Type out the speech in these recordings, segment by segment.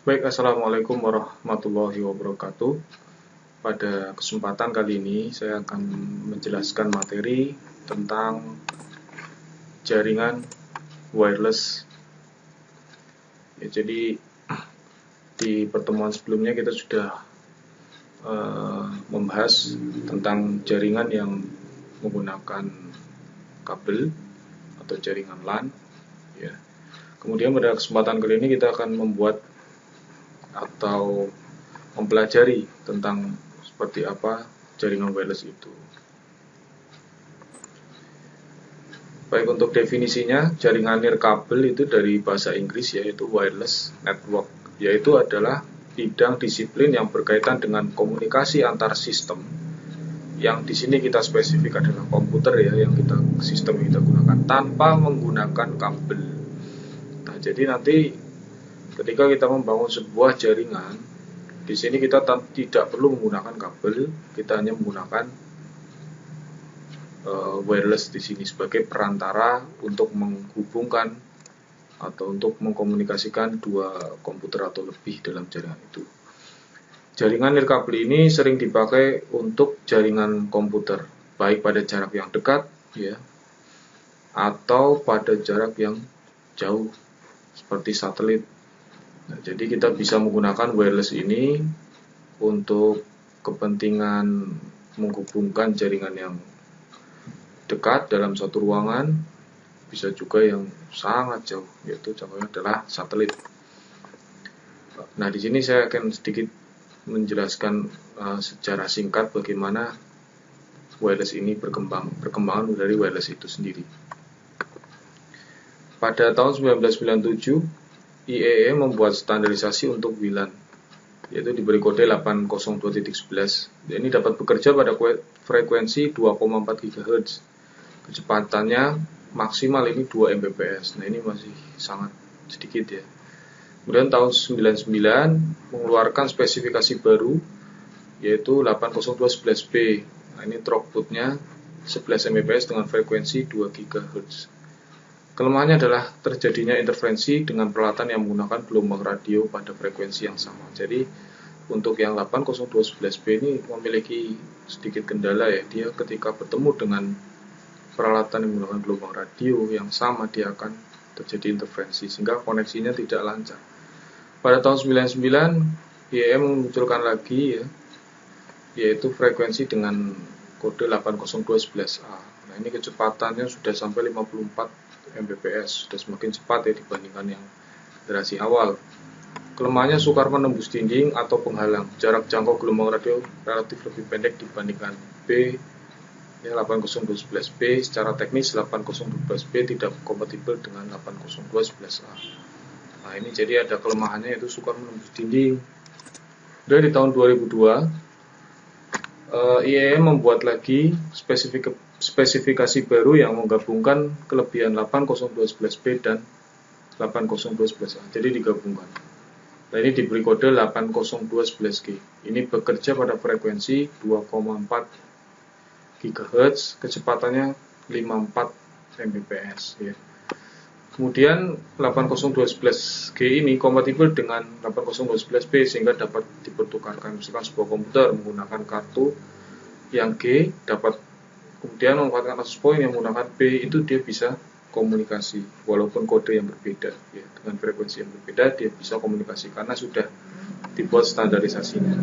Baik, Assalamualaikum warahmatullahi wabarakatuh. Pada kesempatan kali ini saya akan menjelaskan materi tentang jaringan wireless. Ya, jadi di pertemuan sebelumnya kita sudah membahas tentang jaringan yang menggunakan kabel atau jaringan LAN. Ya. Kemudian pada kesempatan kali ini kita akan membuat atau mempelajari tentang seperti apa jaringan wireless itu. Baik, untuk definisinya, jaringan nirkabel itu dari bahasa Inggris yaitu wireless network, yaitu adalah bidang disiplin yang berkaitan dengan komunikasi antar sistem. Yang di sini kita spesifik adalah komputer ya, sistem yang kita gunakan tanpa menggunakan kabel. Nah, jadi nanti ketika kita membangun sebuah jaringan, di sini kita tidak perlu menggunakan kabel, kita hanya menggunakan wireless di sini sebagai perantara untuk menghubungkan atau untuk mengkomunikasikan dua komputer atau lebih dalam jaringan itu. Jaringan nirkabel ini sering dipakai untuk jaringan komputer, baik pada jarak yang dekat ya, atau pada jarak yang jauh seperti satelit. Nah, jadi kita bisa menggunakan wireless ini untuk kepentingan menghubungkan jaringan yang dekat dalam satu ruangan, bisa juga yang sangat jauh, yaitu contohnya adalah satelit. Nah, di sini saya akan sedikit menjelaskan secara singkat bagaimana wireless ini perkembangan dari wireless itu sendiri. Pada tahun 1997, IEEE membuat standarisasi untuk WLAN, yaitu diberi kode 802.11. Ini dapat bekerja pada frekuensi 2,4 GHz. Kecepatannya maksimal ini 2 Mbps. Nah, ini masih sangat sedikit ya. Kemudian tahun 99 mengeluarkan spesifikasi baru yaitu 802.11b. Nah, ini throughputnya 11 Mbps dengan frekuensi 2 GHz. Kelemahannya adalah terjadinya interferensi dengan peralatan yang menggunakan gelombang radio pada frekuensi yang sama. Jadi untuk yang 802.11b ini memiliki sedikit kendala ya. Dia ketika bertemu dengan peralatan yang menggunakan gelombang radio yang sama, dia akan terjadi interferensi sehingga koneksinya tidak lancar. Pada tahun 99 IEEE memunculkan lagi ya, yaitu frekuensi dengan kode 802.11a. Nah, ini kecepatannya sudah sampai 54 Mbps, sudah semakin cepat ya dibandingkan yang generasi awal. Kelemahannya sukar menembus dinding atau penghalang. Jarak jangkau gelombang radio relatif lebih pendek dibandingkan B ya, 802.11b. Secara teknis 802.11b tidak kompatibel dengan 802.11a. Nah, ini jadi ada kelemahannya, yaitu sukar menembus dinding. Dari tahun 2002 IEEE membuat lagi spesifikasi baru yang menggabungkan kelebihan 802.11b dan 802.11a, jadi digabungkan. Nah, ini diberi kode 802.11g. Ini bekerja pada frekuensi 2,4 GHz, kecepatannya 54 Mbps ya. Kemudian 802.11g ini kompatibel dengan 802.11b sehingga dapat dipertukarkan. Misalkan sebuah komputer menggunakan kartu yang G dapat kemudian memanfaatkan akses point yang menggunakan B, itu dia bisa komunikasi walaupun kode yang berbeda ya, dengan frekuensi yang berbeda dia bisa komunikasi karena sudah dibuat standarisasinya.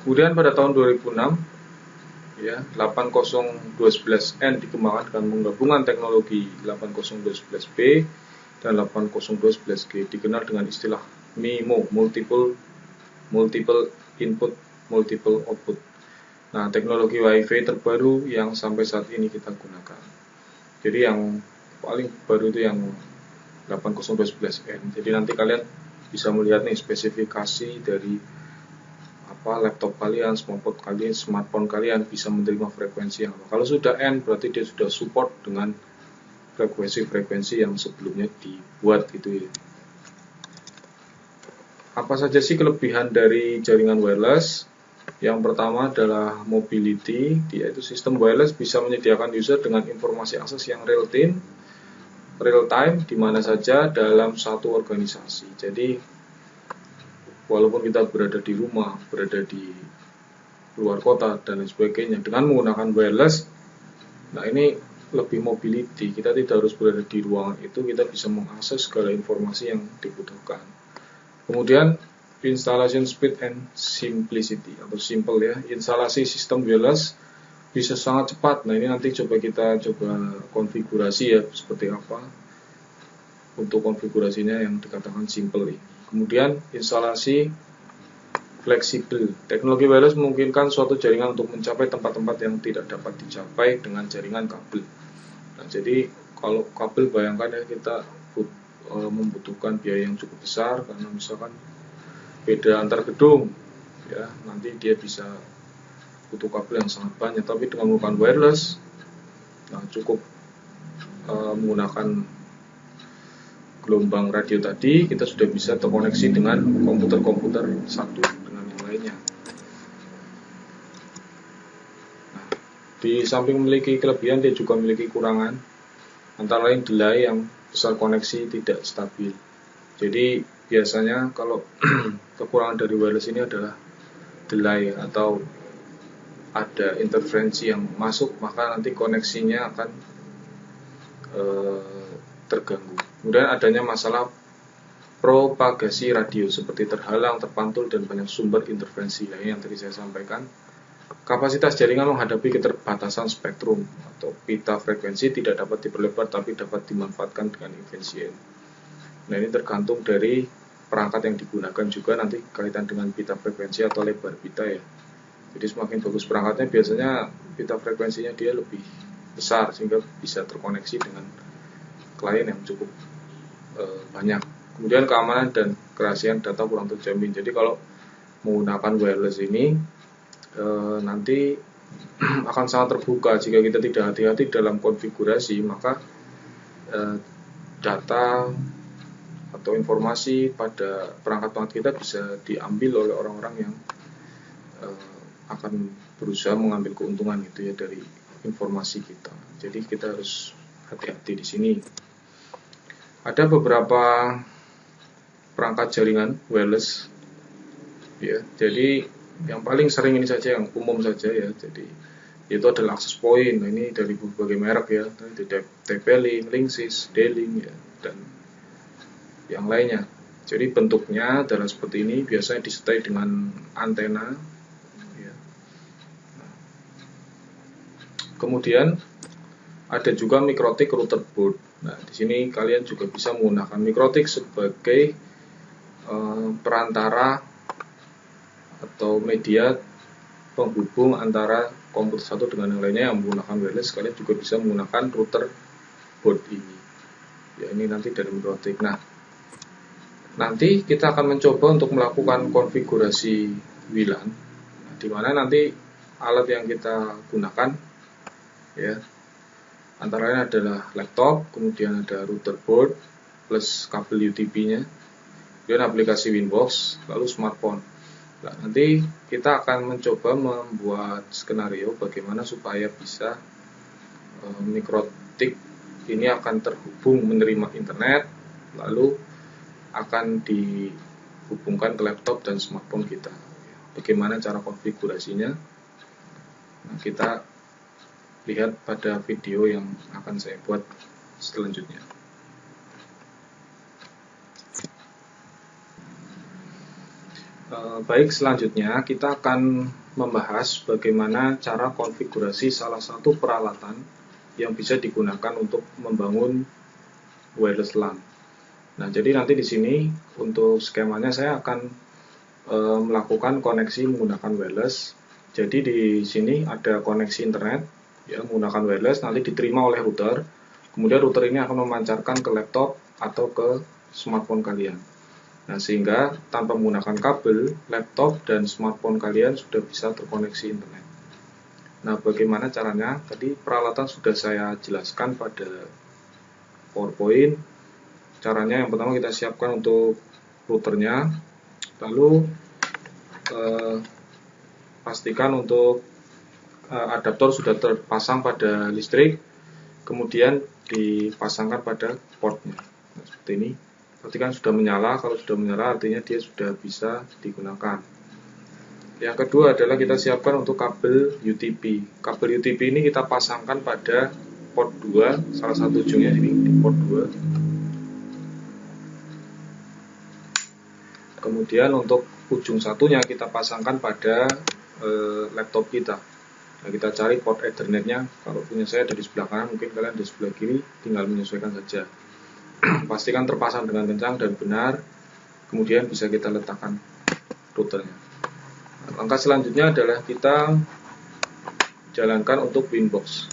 Kemudian pada tahun 2006 ya, 802.11n dikembangkan dengan menggabungan teknologi 802.11b dan 802.11g, dikenal dengan istilah MIMO, multiple input multiple output. Nah, teknologi WiFi terbaru yang sampai saat ini kita gunakan. Jadi yang paling baru itu yang 802.11n. Jadi nanti kalian bisa melihat nih spesifikasi dari laptop kalian, smartphone kalian bisa menerima frekuensi yang apa. Kalau sudah N berarti dia sudah support dengan frekuensi yang sebelumnya dibuat gitu ya. Apa saja sih kelebihan dari jaringan wireless? Yang pertama adalah mobility, yaitu sistem wireless bisa menyediakan user dengan informasi akses yang real time real time di mana saja dalam satu organisasi. Jadi walaupun kita berada di rumah, berada di luar kota dan lain sebagainya, dengan menggunakan wireless, nah ini lebih mobility. Kita tidak harus berada di ruangan itu, kita bisa mengakses segala informasi yang dibutuhkan. Kemudian installation speed and simplicity atau simple ya. Instalasi sistem wireless bisa sangat cepat. Nah, ini nanti kita coba konfigurasi ya seperti apa untuk konfigurasinya yang dikatakan simple ini. Kemudian instalasi fleksibel. Teknologi wireless memungkinkan suatu jaringan untuk mencapai tempat-tempat yang tidak dapat dicapai dengan jaringan kabel. Nah, jadi kalau kabel bayangkan ya kita membutuhkan biaya yang cukup besar karena misalkan beda antar gedung ya, nanti dia bisa butuh kabel yang sangat banyak. Tapi dengan menggunakan wireless, nah cukup menggunakan gelombang radio tadi, kita sudah bisa terkoneksi dengan komputer-komputer satu dengan yang lainnya. Nah, di samping memiliki kelebihan, dia juga memiliki kekurangan, antara lain delay yang besar, koneksi tidak stabil. Jadi biasanya kalau kekurangan dari wireless ini adalah delay atau ada interferensi yang masuk, maka nanti koneksinya akan terganggu. Kemudian adanya masalah propagasi radio seperti terhalang, terpantul, dan banyak sumber interferensi. Nah, ini yang tadi saya sampaikan. Kapasitas jaringan menghadapi keterbatasan spektrum atau pita frekuensi tidak dapat diperlebar tapi dapat dimanfaatkan dengan efisien. Nah, ini tergantung dari perangkat yang digunakan juga nanti kaitan dengan pita frekuensi atau lebar pita ya. Jadi semakin bagus perangkatnya, biasanya pita frekuensinya dia lebih besar sehingga bisa terkoneksi dengan klien yang cukup banyak. Kemudian keamanan dan kerahasiaan data kurang terjamin. Jadi kalau menggunakan wireless ini nanti akan sangat terbuka. Jika kita tidak hati-hati dalam konfigurasi, maka data atau informasi pada perangkat-perangkat kita bisa diambil oleh orang-orang yang akan berusaha mengambil keuntungan itu ya dari informasi kita. Jadi kita harus hati-hati di sini. Ada beberapa perangkat jaringan wireless ya. Jadi yang paling sering ini saja, yang umum saja ya. Jadi itu adalah access point. Nah, ini dari berbagai merek ya. TP-Link, Linksys, D-Link ya, dan yang lainnya. Jadi bentuknya adalah seperti ini, biasanya disertai dengan antena ya. Nah, kemudian ada juga MikroTik router board. Nah, di sini kalian juga bisa menggunakan MikroTik sebagai perantara atau media penghubung antara komputer satu dengan yang lainnya yang menggunakan wireless. Kalian juga bisa menggunakan router board ini. Ya, ini nanti dari MikroTik. Nah, nanti kita akan mencoba untuk melakukan konfigurasi WLAN, di mana nanti alat yang kita gunakan ya antara lain adalah laptop, kemudian ada router board plus kabel UTP-nya, kemudian aplikasi Winbox, lalu smartphone. Nah, nanti kita akan mencoba membuat skenario bagaimana supaya bisa MikroTik ini akan terhubung menerima internet, lalu akan dihubungkan ke laptop dan smartphone kita. Bagaimana cara konfigurasinya? Nah, kita lihat pada video yang akan saya buat selanjutnya. Baik, selanjutnya kita akan membahas bagaimana cara konfigurasi salah satu peralatan yang bisa digunakan untuk membangun wireless LAN. Nah, jadi nanti di sini untuk skemanya saya akan melakukan koneksi menggunakan wireless. Jadi di sini ada koneksi internet ya menggunakan wireless, nanti diterima oleh router. Kemudian router ini akan memancarkan ke laptop atau ke smartphone kalian. Nah, sehingga tanpa menggunakan kabel, laptop dan smartphone kalian sudah bisa terkoneksi internet. Nah, bagaimana caranya? Tadi peralatan sudah saya jelaskan pada PowerPoint. Caranya yang pertama kita siapkan untuk routernya, lalu pastikan untuk adaptor sudah terpasang pada listrik. kemudian dipasangkan pada portnya. Nah, seperti ini. Berarti kan sudah menyala. Kalau sudah menyala artinya dia sudah bisa digunakan. Yang kedua adalah kita siapkan untuk kabel UTP. Kabel UTP ini kita pasangkan pada port 2, salah satu ujungnya ini di port 2. Kemudian untuk ujung satunya kita pasangkan pada laptop kita. Nah, kita cari port Ethernetnya. Kalau punya saya dari sebelah kanan, mungkin kalian di sebelah kiri, tinggal menyesuaikan saja. Pastikan terpasang dengan kencang dan benar. Kemudian bisa kita letakkan routernya. Nah, langkah selanjutnya adalah kita jalankan untuk Winbox.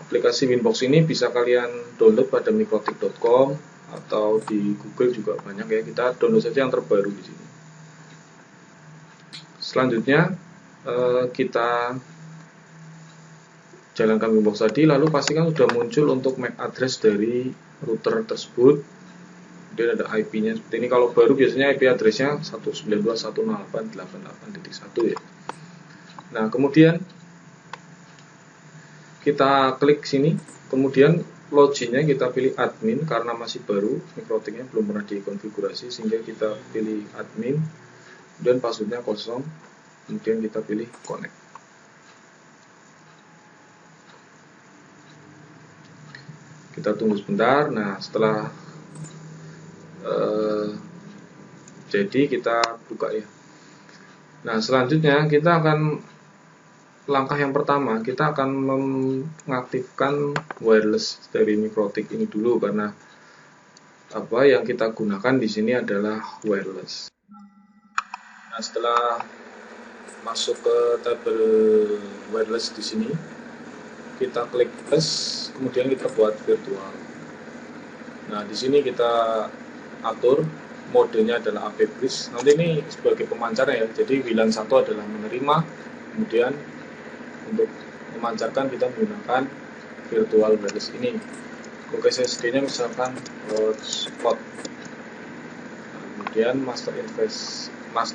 Aplikasi Winbox ini bisa kalian download pada mikrotik.com atau di Google juga banyak ya. Kita download saja yang terbaru di sini. Selanjutnya kita jalankan Winbox tadi, lalu pastikan sudah muncul untuk MAC address dari router tersebut. Kemudian ada IP-nya seperti ini. Kalau baru biasanya IP address-nya 192.168.88.1 ya. Nah, kemudian kita klik sini, kemudian loginnya kita pilih admin karena masih baru, mikrotiknya belum pernah dikonfigurasi, sehingga kita pilih admin, dan passwordnya kosong, kemudian kita pilih connect. Kita tunggu sebentar. Nah, setelah jadi kita buka ya. Nah, selanjutnya kita akan langkah yang pertama, kita akan mengaktifkan wireless dari mikrotik ini dulu, karena apa yang kita gunakan di sini adalah wireless. Nah, setelah masuk ke tabel wireless di sini, kita klik plus, kemudian kita buat virtual. Nah, di sini kita atur modenya adalah AP bridge. Nanti ini sebagai pemancarnya ya. Jadi WLAN 1 adalah menerima, kemudian untuk memancarkan kita menggunakan virtual wireless ini. Untuk SSD-nya misalkan spot. Kemudian master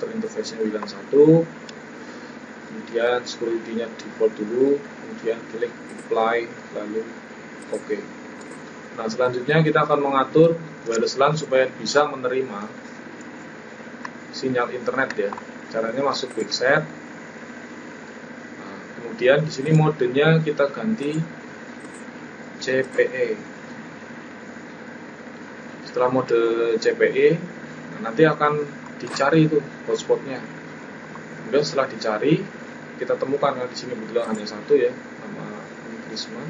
interface-nya WLAN 1. Kemudian security-nya default dulu, kemudian klik apply, lalu OK. Nah, selanjutnya kita akan mengatur wireless LAN supaya bisa menerima sinyal internet ya. Caranya masuk quick set. Kemudian di sini modenya kita ganti CPE. Setelah mode CPE, nanti akan dicari itu hotspotnya. Kemudian setelah dicari, kita temukan di sini kebetulan hanya satu ya, nama Krisma.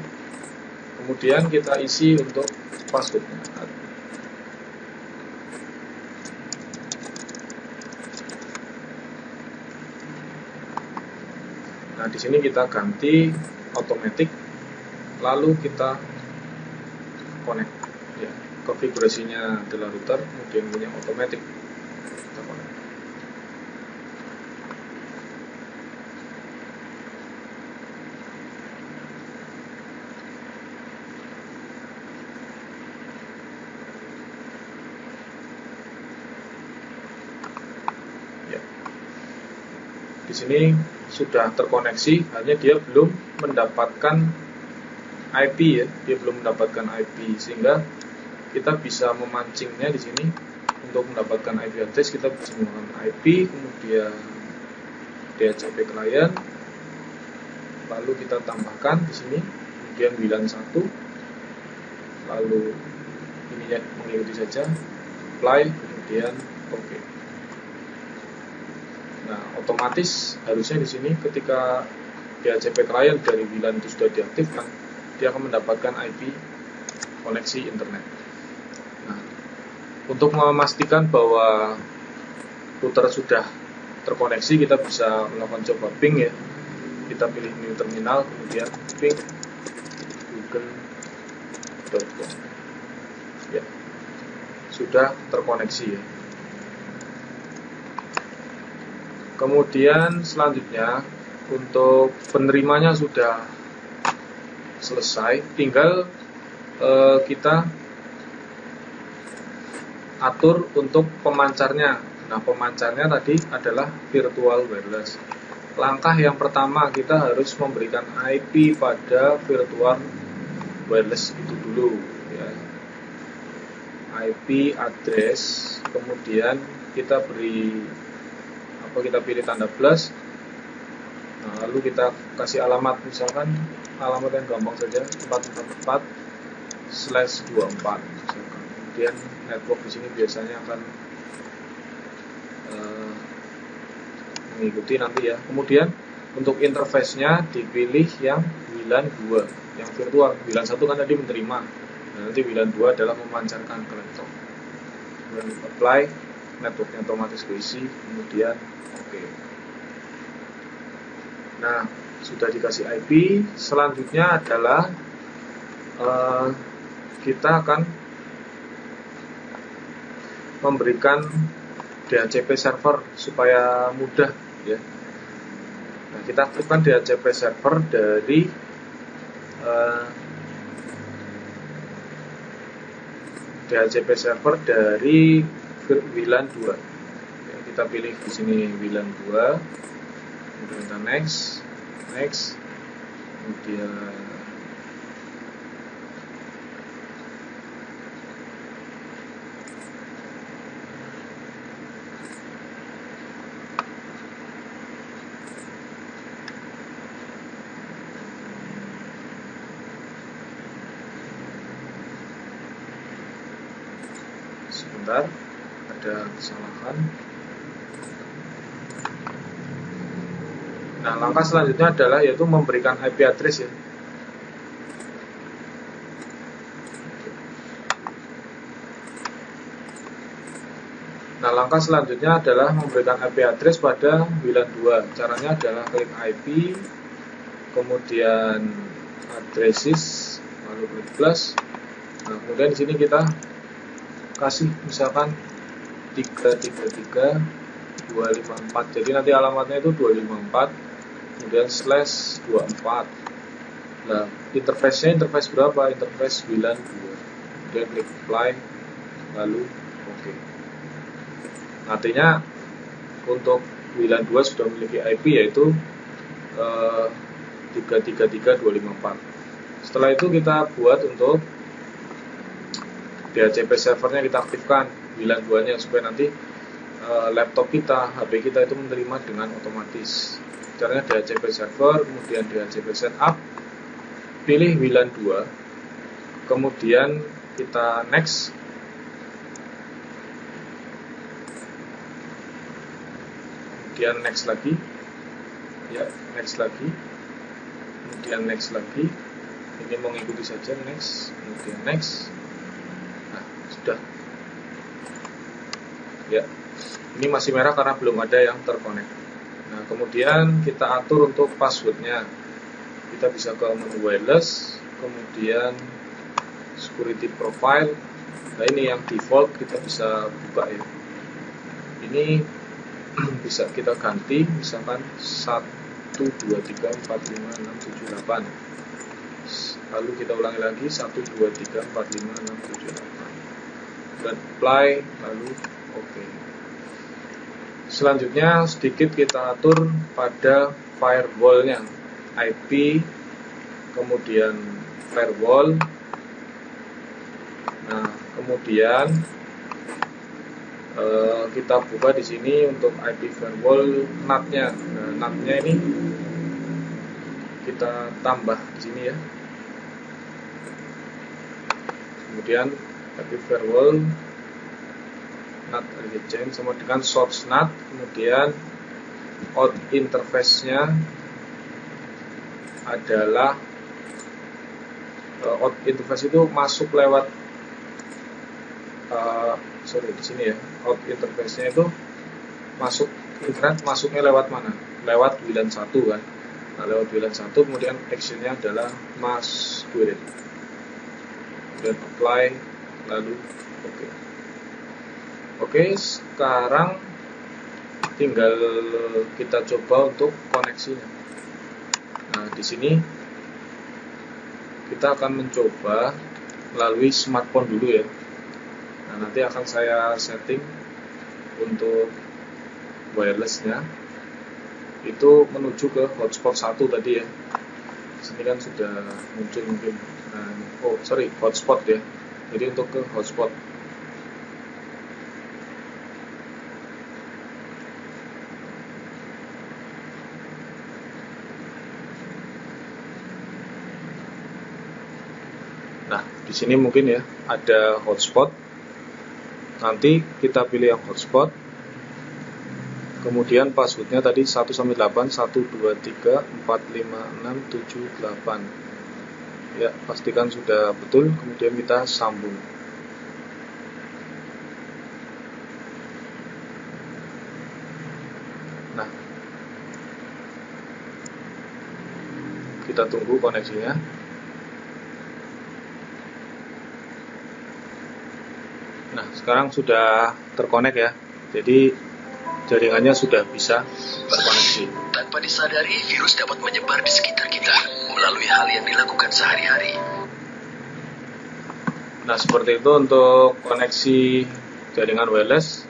Kemudian kita isi untuk passwordnya. Nah, di sini kita ganti automatic, lalu kita connect. Ya, konfigurasinya adalah router, kemudian punya automatic. Kita connect. Ya. Di sini sudah terkoneksi, hanya dia belum mendapatkan IP ya, dia belum mendapatkan IP, sehingga kita bisa memancingnya di sini untuk mendapatkan IP address. Kita bisa menggunakan IP, kemudian DHCP client, lalu kita tambahkan di sini, kemudian WLAN 1, lalu ininya mengikuti saja, apply, kemudian OK. Nah, otomatis harusnya di sini ketika DHCP client dari WLAN itu sudah diaktifkan, dia akan mendapatkan IP koneksi internet. Nah, untuk memastikan bahwa router sudah terkoneksi, kita bisa melakukan coba ping ya. Kita pilih new terminal, kemudian ping google.com. Ya, sudah terkoneksi ya. Kemudian selanjutnya untuk penerimanya sudah selesai, tinggal kita atur untuk pemancarnya. Nah, pemancarnya tadi adalah virtual wireless. Langkah yang pertama, kita harus memberikan IP pada virtual wireless itu dulu ya. IP address, kemudian kita pilih tanda plus. Nah, lalu kita kasih alamat, misalkan alamat yang gampang saja 444/24 misalkan. Kemudian network di sini biasanya akan mengikuti nanti ya. Kemudian untuk interface-nya dipilih yang WLAN 2, yang virtual. WLAN 1 kan tadi menerima, nah, nanti WLAN 2 adalah memancarkan ke laptop. Kemudian apply, networknya otomatis keisi, kemudian oke. Nah, sudah dikasih IP. Selanjutnya adalah kita akan memberikan DHCP server supaya mudah ya. Nah, kita aktifkan DHCP server dari WLAN 2. Ya, kita pilih di sini WLAN 2. Kemudian kita next, kemudian sebentar, ada kesalahan. Nah, langkah selanjutnya adalah yaitu memberikan IP address ya. Nah, langkah selanjutnya adalah memberikan IP address pada WLAN 2. Caranya adalah klik IP, kemudian addresses, lalu klik plus. Nah, kemudian di sini kita kasih misalkan 333.254. Jadi nanti alamatnya itu 254, kemudian /24. Nah, interface-nya interface berapa? Interface WLAN 2. Kemudian klik apply, lalu oke. Artinya untuk WLAN 2 sudah memiliki IP yaitu 333.254. Setelah itu kita buat untuk DHCP servernya, kita aktifkan WLAN 2-nya supaya nanti laptop kita, HP kita itu menerima dengan otomatis. Caranya DHCP server, kemudian DHCP setup, pilih WLAN 2, kemudian kita next. Kemudian next lagi, ya next lagi, kemudian next lagi. Ini mengikuti saja, next, kemudian next. Nah, sudah. Ya, ini masih merah karena belum ada yang terkonek. Nah, kemudian kita atur untuk passwordnya. Kita bisa ke menu wireless, kemudian security profile. Nah, ini yang default kita bisa buka ya. Ini bisa kita ganti, misalkan 123456788. Lalu kita ulangi lagi 123456788. Dan apply, lalu oke. Selanjutnya sedikit kita atur pada firewallnya, IP, kemudian firewall. Nah, kemudian kita buka di sini untuk IP firewall NAT-nya. Nah, NAT-nya ini kita tambah di sini ya. Kemudian IP firewall NAT region sama dengan source NAT, kemudian out interface-nya adalah out interface itu masuk lewat di sini ya. Out interface-nya itu masuk internet, masuknya lewat mana? Lewat WLAN 1 kan. Nah, lewat WLAN 1, kemudian action-nya adalah masquerade. Kemudian apply, lalu oke. Oke, sekarang tinggal kita coba untuk koneksinya. Nah, di sini kita akan mencoba melalui smartphone dulu ya. Nah, nanti akan saya setting untuk wirelessnya. itu menuju ke hotspot 1 tadi ya. Sini kan sudah muncul mungkin. Nah, hotspot ya. Jadi untuk ke hotspot. Nah, di sini mungkin ya ada hotspot. Nanti kita pilih yang hotspot. Kemudian passwordnya tadi 1 sampai 8, 1 2 3 4 5 6 7 8. Ya, pastikan sudah betul, kemudian kita sambung. Nah, kita tunggu koneksinya. Nah, sekarang sudah terkonek ya. Jadi jaringannya sudah bisa terkoneksi. Tanpa disadari, virus dapat menyebar di sekitar kita melalui hal yang dilakukan sehari-hari. Nah, seperti itu untuk koneksi jaringan wireless.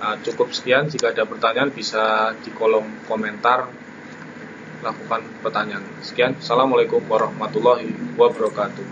Nah, cukup sekian. Jika ada pertanyaan bisa di kolom komentar lakukan pertanyaan. Sekian. Assalamualaikum warahmatullahi wabarakatuh.